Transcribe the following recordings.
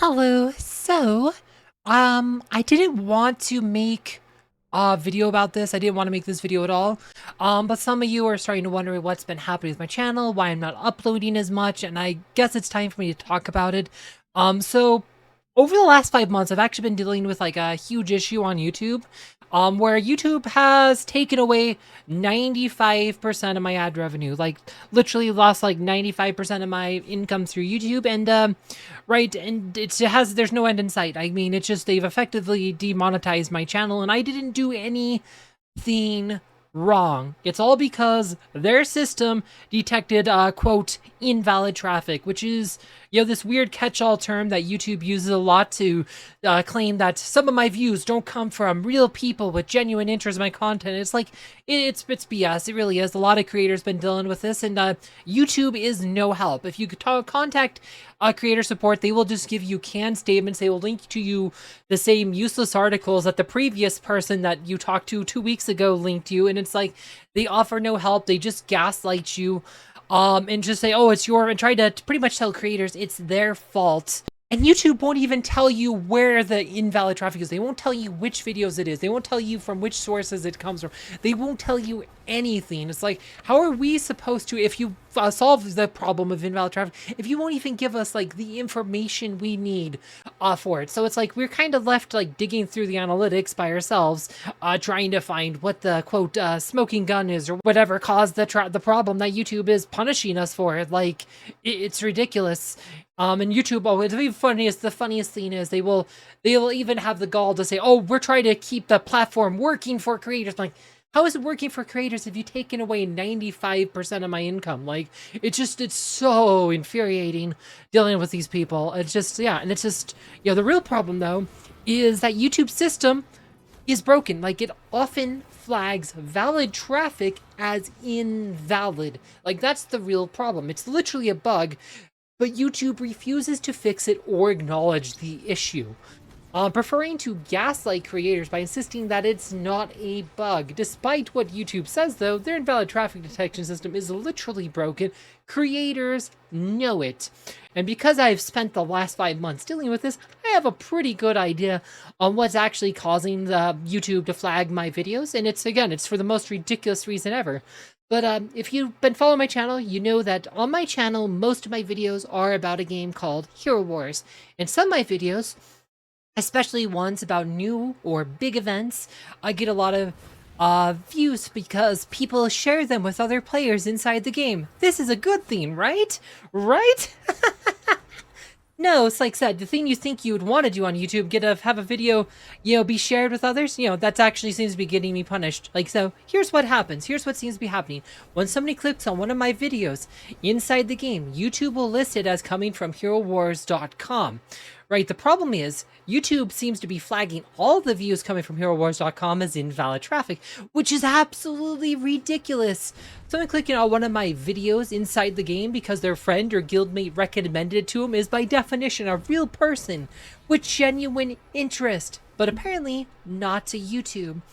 Hello. I didn't want to make a video about this. I didn't want to make this video at all. But some of you are starting to wonder what's been happening with my channel, why I'm not uploading as much, and I guess it's time for me to talk about it. So over the last 5 months, I've actually been dealing with like a huge issue on YouTube, where YouTube has taken away 95% of my ad revenue, like literally lost like 95% of my income through YouTube, and right, and there's no end in sight. I mean, it's just they've effectively demonetized my channel, and I didn't do anything wrong. It's all because their system detected, quote, invalid traffic, which is, this weird catch-all term that YouTube uses a lot to claim that some of my views don't come from real people with genuine interest in my content. It's like, it's BS. It really is. A lot of creators been dealing with this, and YouTube is no help. If you contact creator support, they will just give you canned statements. They will link to you the same useless articles that the previous person that you talked to 2 weeks ago linked you, and it's like they offer no help. They just gaslight you, and just say, oh, it's and try to pretty much tell creators it's their fault. And YouTube won't even tell you where the invalid traffic is. They won't tell you which videos it is. They won't tell you from which sources it comes from. They won't tell you anything. It's like, how are we supposed to, if you solve the problem of invalid traffic, if you won't even give us like the information we need for it? So it's like we're kind of left like digging through the analytics by ourselves, trying to find what the quote smoking gun is or whatever caused the problem that YouTube is punishing us for. Like it's ridiculous. And YouTube, the funniest thing is they will even have the gall to say, oh, we're trying to keep the platform working for creators. I'm like, how is it working for creators if you've taken away 95% of my income? Like, it's so infuriating dealing with these people. It's just, yeah, and it's just, the real problem though is that YouTube's system is broken. Like, it often flags valid traffic as invalid. Like, that's the real problem. It's literally a bug, but YouTube refuses to fix it or acknowledge the issue, preferring to gaslight creators by insisting that it's not a bug. Despite what YouTube says, though, their invalid traffic detection system is literally broken. Creators know it. And because I've spent the last 5 months dealing with this, I have a pretty good idea on what's actually causing YouTube to flag my videos. And it's for the most ridiculous reason ever. But if you've been following my channel, you know that on my channel, most of my videos are about a game called Hero Wars. And some of my videos, especially ones about new or big events, I get a lot of views because people share them with other players inside the game. This is a good thing, right? Right? No, it's like said, the thing you think you would want to do on YouTube, have a video, be shared with others, that actually seems to be getting me punished. Like, so, here's what happens. Here's what seems to be happening. When somebody clicks on one of my videos inside the game, YouTube will list it as coming from HeroWars.com. Right, the problem is, YouTube seems to be flagging all the views coming from HeroWars.com as invalid traffic, which is absolutely ridiculous. Someone clicking on one of my videos inside the game because their friend or guildmate recommended it to them is by definition a real person with genuine interest, but apparently not to YouTube.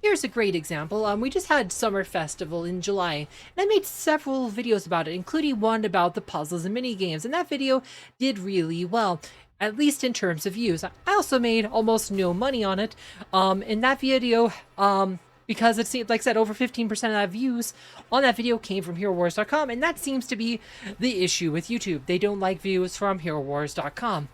Here's a great example. We just had Summer Festival in July, and I made several videos about it, including one about the puzzles and mini games, and that video did really well, at least in terms of views. I also made almost no money on it. In that video, because it seemed, like I said, over 15% of that views on that video came from HeroWars.com, and that seems to be the issue with YouTube. They don't like views from HeroWars.com.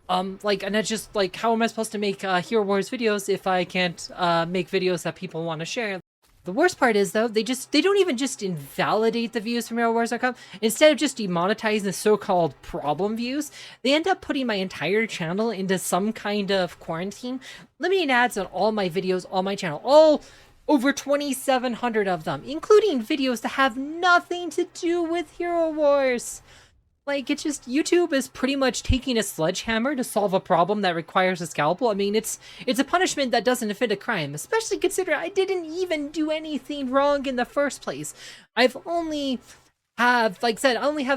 And it's just like, how am I supposed to make Hero Wars videos if I can't make videos that people want to share? The worst part is, though, they don't even just invalidate the views from HeroWars.com. Instead of just demonetizing the so-called problem views, they end up putting my entire channel into some kind of quarantine, limiting ads on all my videos on my channel, all over 2,700 of them, including videos that have nothing to do with Hero Wars. Like, it's just, YouTube is pretty much taking a sledgehammer to solve a problem that requires a scalpel. I mean, it's a punishment that doesn't fit a crime, especially considering I didn't even do anything wrong in the first place. I only have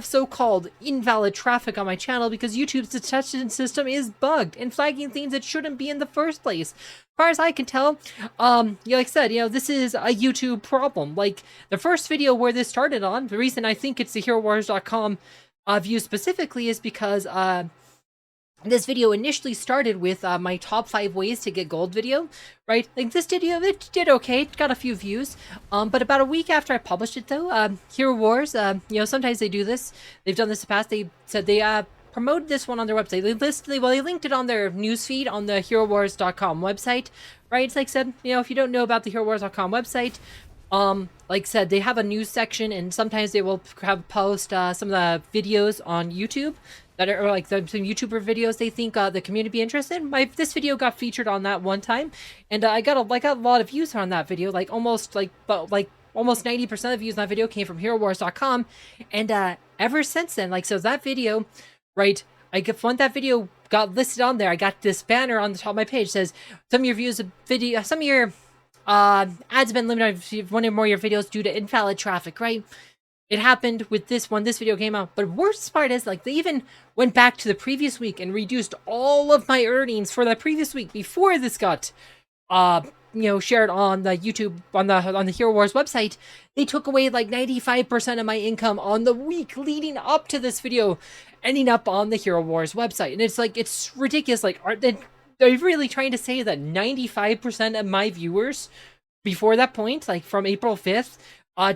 so-called invalid traffic on my channel because YouTube's detection system is bugged and flagging things that shouldn't be in the first place. As far as I can tell, like I said, this is a YouTube problem. Like, the first video where this started on, the reason I think it's the HeroWars.com view specifically is because this video initially started with my top 5 ways to get gold video, right? Like this video, it did okay, it got a few views. But about a week after I published it though, Hero Wars, you know, sometimes they do this. They've done this in the past. They said they promoted this one on their website. They linked it on their newsfeed on the HeroWars.com website, right? It's like said, you know, if you don't know about the HeroWars.com website, like said, they have a news section, and sometimes they will have post some of the videos on YouTube that are like some YouTuber videos they think the community be interested in. This video got featured on that one time, and I got a lot of views on that video. Like almost 90% of the views on that video came from HeroWars.com, and ever since then, like so that video, right? When that video got listed on there, I got this banner on the top of my page that says some of your views of video, some of your ads have been limited if you've one or more of your videos due to invalid traffic, right? It happened with this one. This video came out. But worst part is, like, they even went back to the previous week and reduced all of my earnings for the previous week before this got, you know, shared on the YouTube, on the Hero Wars website. They took away like 95% of my income on the week leading up to this video ending up on the Hero Wars website. And it's like, it's ridiculous. Like, are they really trying to say that 95% of my viewers before that point, like from April 5th,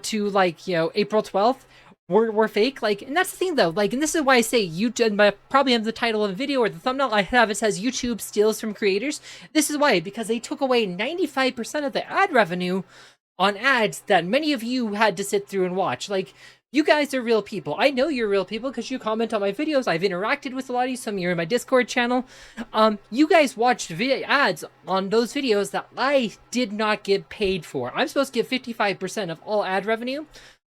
to like, you know, April 12th were fake? Like, and that's the thing though, like, and this is why I say YouTube, probably in the title of the video or the thumbnail I have, it says YouTube steals from creators. This is why, because they took away 95% of the ad revenue on ads that many of you had to sit through and watch. Like, you guys are real people. I know you're real people because you comment on my videos. I've interacted with a lot of you. Some of you are in my Discord channel. You guys watched ads on those videos that I did not get paid for. I'm supposed to get 55% of all ad revenue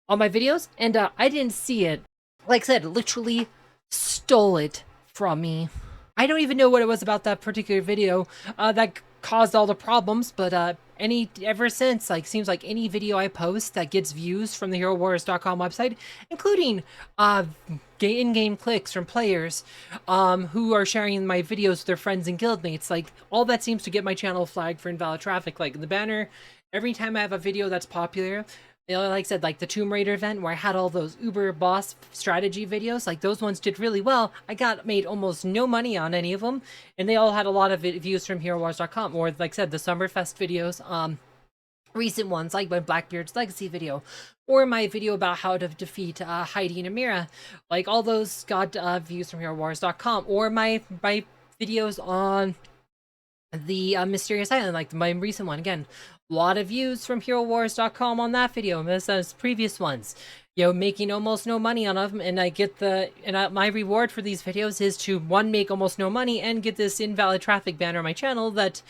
on my videos, and I didn't see it. Like I said, literally stole it from me. I don't even know what it was about that particular video that caused all the problems, but ever since, like, seems like any video I post that gets views from the HeroWars.com website, including in-game clicks from players who are sharing my videos with their friends and guildmates, like, all that seems to get my channel flagged for invalid traffic. Like, the banner, every time I have a video that's popular, you know, like I said, like the Tomb Raider event where I had all those Uber boss strategy videos, like those ones did really well. I made almost no money on any of them, and they all had a lot of views from HeroWars.com, or like I said, the Summerfest videos, recent ones like my Blackbeard's Legacy video, or my video about how to defeat Heidi and Amira. Like all those got views from HeroWars.com, or my videos on the Mysterious Island, like my recent one, again, a lot of views from HeroWars.com on that video, as previous ones. You know, making almost no money on them, and I get my reward for these videos is to, one, make almost no money, and get this invalid traffic banner on my channel that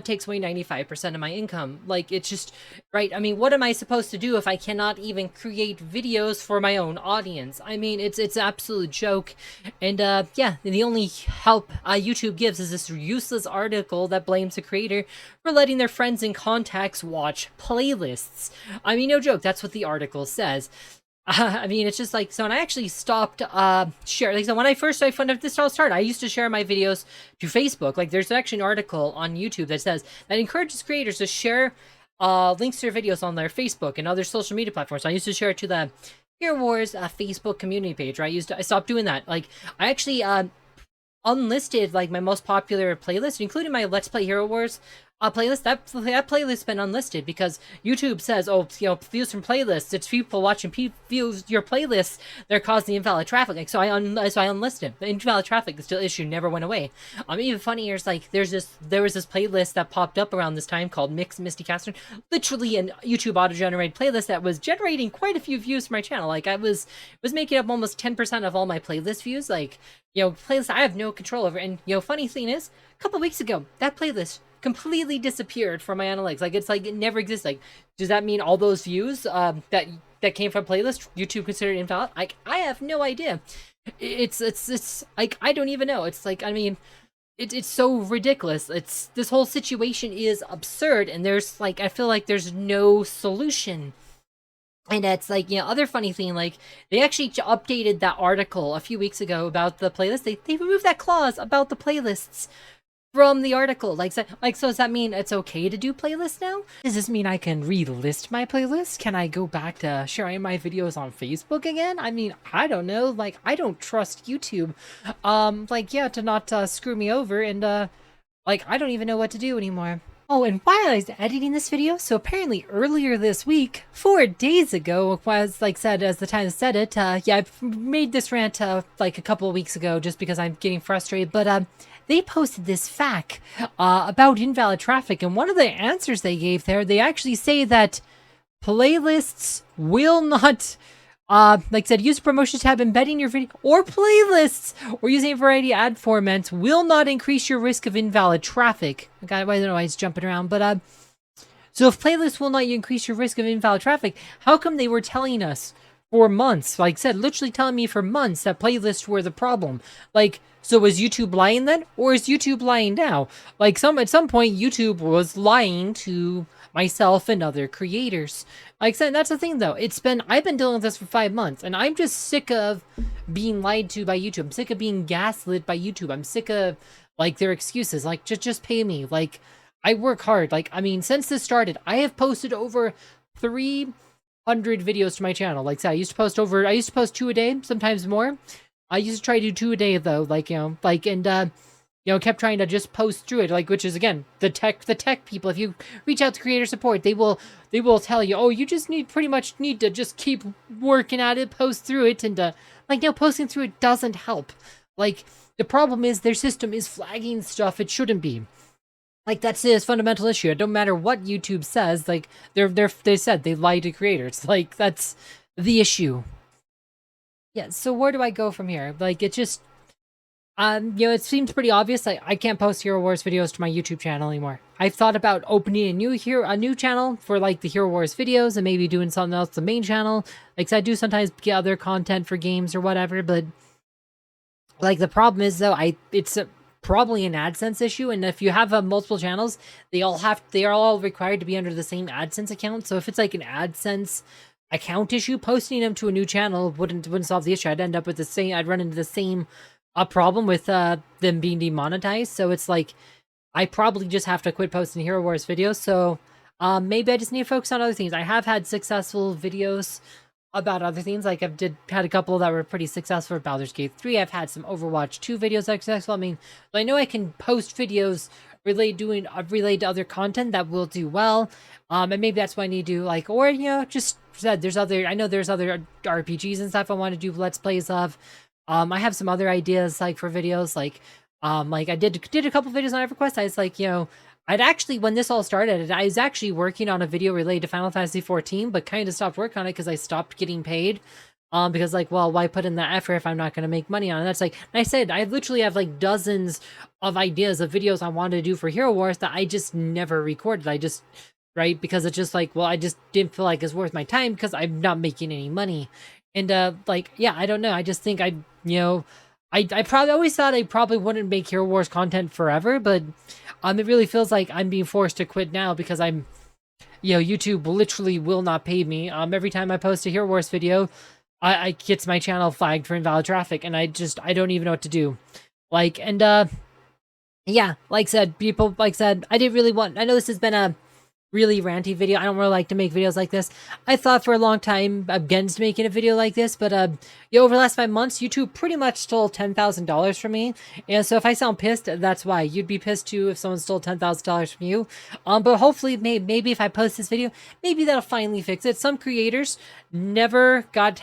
takes away 95% of my income. Like, it's just, right, I mean, what am I supposed to do if I cannot even create videos for my own audience? I mean, it's an absolute joke, and yeah, the only help YouTube gives is this useless article that blames the creator for letting their friends and contacts watch playlists. I mean, no joke, that's what the article says. I mean, it's just like, so when I actually stopped sharing, like, so when I found out this all started, I used to share my videos to Facebook. Like, there's actually an article on YouTube that says that encourages creators to share links to their videos on their Facebook and other social media platforms. So I used to share it to the Hero Wars Facebook community page, right? I stopped doing that. Like, I actually unlisted like my most popular playlist, including my Let's Play Hero Wars playlist. That playlist's been unlisted because YouTube says, oh, you know, views from playlists, it's people watching views your playlists, they're causing invalid traffic. Like, so I unlisted. The invalid traffic is still issue, never went away. Even funnier is, like, there was this playlist that popped up around this time called Misty, Kathrine, literally an YouTube auto-generated playlist that was generating quite a few views for my channel. Like, I was making up almost 10% of all my playlist views. Like, you know, playlists I have no control over. And, you know, funny thing is, a couple weeks ago, that playlist completely disappeared from my analytics. Like, it's like it never exists. Like, does that mean all those views that came from a playlist YouTube considered invalid? Like, I have no idea. It's like, I don't even know. It's like, I mean, it's so ridiculous. This whole situation is absurd, and there's, like, I feel like there's no solution. And that's, like, you know, other funny thing, like, they actually updated that article a few weeks ago about the playlist. They removed that clause about the playlists from the article. So does that mean it's okay to do playlists now? Does this mean I can relist my playlist? Can I go back to sharing my videos on Facebook again? I mean, I don't know. Like, I don't trust YouTube. Yeah, to not screw me over, and like, I don't even know what to do anymore. Oh, and while I was editing this video, so apparently earlier this week, 4 days ago, was like said as the time I said it, yeah, I made this rant like a couple of weeks ago just because I'm getting frustrated, but they posted this fact about invalid traffic, and one of the answers they gave there, they actually say that playlists will not, like I said, use the promotions tab embedding your video or playlists or using a variety of ad formats will not increase your risk of invalid traffic. Okay, I don't know why he's jumping around, but so if playlists will not increase your risk of invalid traffic, how come they were telling us for months, like I said, literally telling me for months that playlists were the problem? Like, so was YouTube lying then, or is YouTube lying now? Like, at some point, YouTube was lying to myself and other creators. Like I said, that's the thing though. I've been dealing with this for 5 months, and I'm just sick of being lied to by YouTube. I'm sick of being gaslit by YouTube. I'm sick of, like, their excuses. Like, just pay me. Like, I work hard. Like, I mean, since this started, I have posted over 300 videos to my channel. Like I said, I used to post 2 a day, sometimes more. I used to try to do 2 a day though, like, kept trying to just post through it, like, which is, again, the tech people. If you reach out to creator support, they will tell you, oh, you just pretty much need to just keep working at it, post through it, and posting through it doesn't help. Like, the problem is their system is flagging stuff it shouldn't be. Like, that's this fundamental issue. It don't matter what YouTube says. Like, they said they lie to creators. Like, that's the issue. Yeah. So where do I go from here? Like, it just. It seems pretty obvious. I can't post Hero Wars videos to my YouTube channel anymore. I've thought about opening a new channel for, like, the Hero Wars videos and maybe doing something else to the main channel. Like, I do sometimes get other content for games or whatever, but, like, the problem is though, it's probably an AdSense issue, and if you have multiple channels, they are all required to be under the same AdSense account. So if it's like an AdSense account issue, posting them to a new channel wouldn't solve the issue. I'd run into the same a problem with them being demonetized. So it's like, I probably just have to quit posting Hero Wars videos. So maybe I just need to focus on other things. I have had successful videos about other things. Like, had a couple that were pretty successful for Baldur's Gate 3. I've had some Overwatch 2 videos that are successful. I mean, I know I can post videos related to other content that will do well. And maybe that's what I need to do. Like, or, just said, I know there's other RPGs and stuff I want to do Let's Plays of. I have some other ideas, like, for videos, like I did a couple videos on EverQuest. I was like, I'd actually, when this all started, I was actually working on a video related to Final Fantasy 14, but kind of stopped working on it because I stopped getting paid. Because, like, well, why put in the effort if I'm not going to make money on it? That's like, I said, I literally have, like, dozens of ideas of videos I wanted to do for Hero Wars that I just never recorded. Right? Because it's just like, well, I just didn't feel like it's worth my time because I'm not making any money. And, yeah, I don't know. I just think I probably always thought I probably wouldn't make Hero Wars content forever, but, it really feels like I'm being forced to quit now because YouTube literally will not pay me. Every time I post a Hero Wars video, I gets my channel flagged for invalid traffic, and I don't even know what to do. Like, and, yeah, like I said, I know this has been a really ranty video. I don't really like to make videos like this. I thought for a long time against making a video like this, but over the last 5 months, YouTube pretty much stole $10,000 from me. And so if I sound pissed, that's why. You'd be pissed too if someone stole $10,000 from you. But hopefully, maybe if I post this video, maybe that'll finally fix it. Some creators never got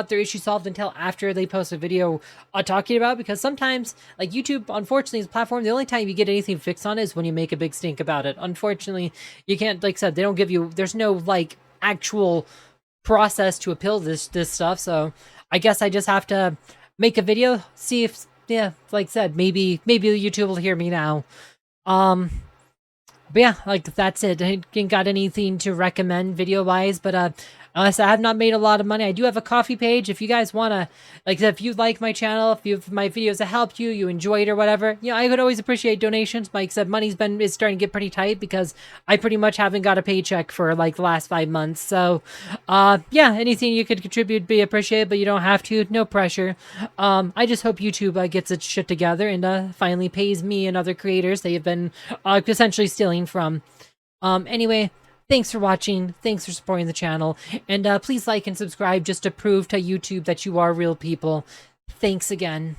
their issue solved until after they post a video talking about it, because sometimes, like, YouTube, unfortunately, is a platform, the only time you get anything fixed on it is when you make a big stink about it. Unfortunately, you can't, like I said, they don't give you, there's no, like, actual process to appeal this stuff. So I guess I just have to make a video, see if, yeah, like I said, maybe YouTube will hear me now. But yeah, like, that's it. I ain't got anything to recommend video wise, but Unless I have not made a lot of money. I do have a coffee page. If you guys want to, like, if you like my channel, if my videos have helped you, you enjoyed or whatever, you know, I would always appreciate donations. Like I said, is starting to get pretty tight because I pretty much haven't got a paycheck for like the last 5 months. So, yeah, anything you could contribute be appreciated, but you don't have to. No pressure. I just hope YouTube gets its shit together and finally pays me and other creators they have been essentially stealing from. Anyway, thanks for watching, thanks for supporting the channel, and please like and subscribe just to prove to YouTube that you are real people. Thanks again.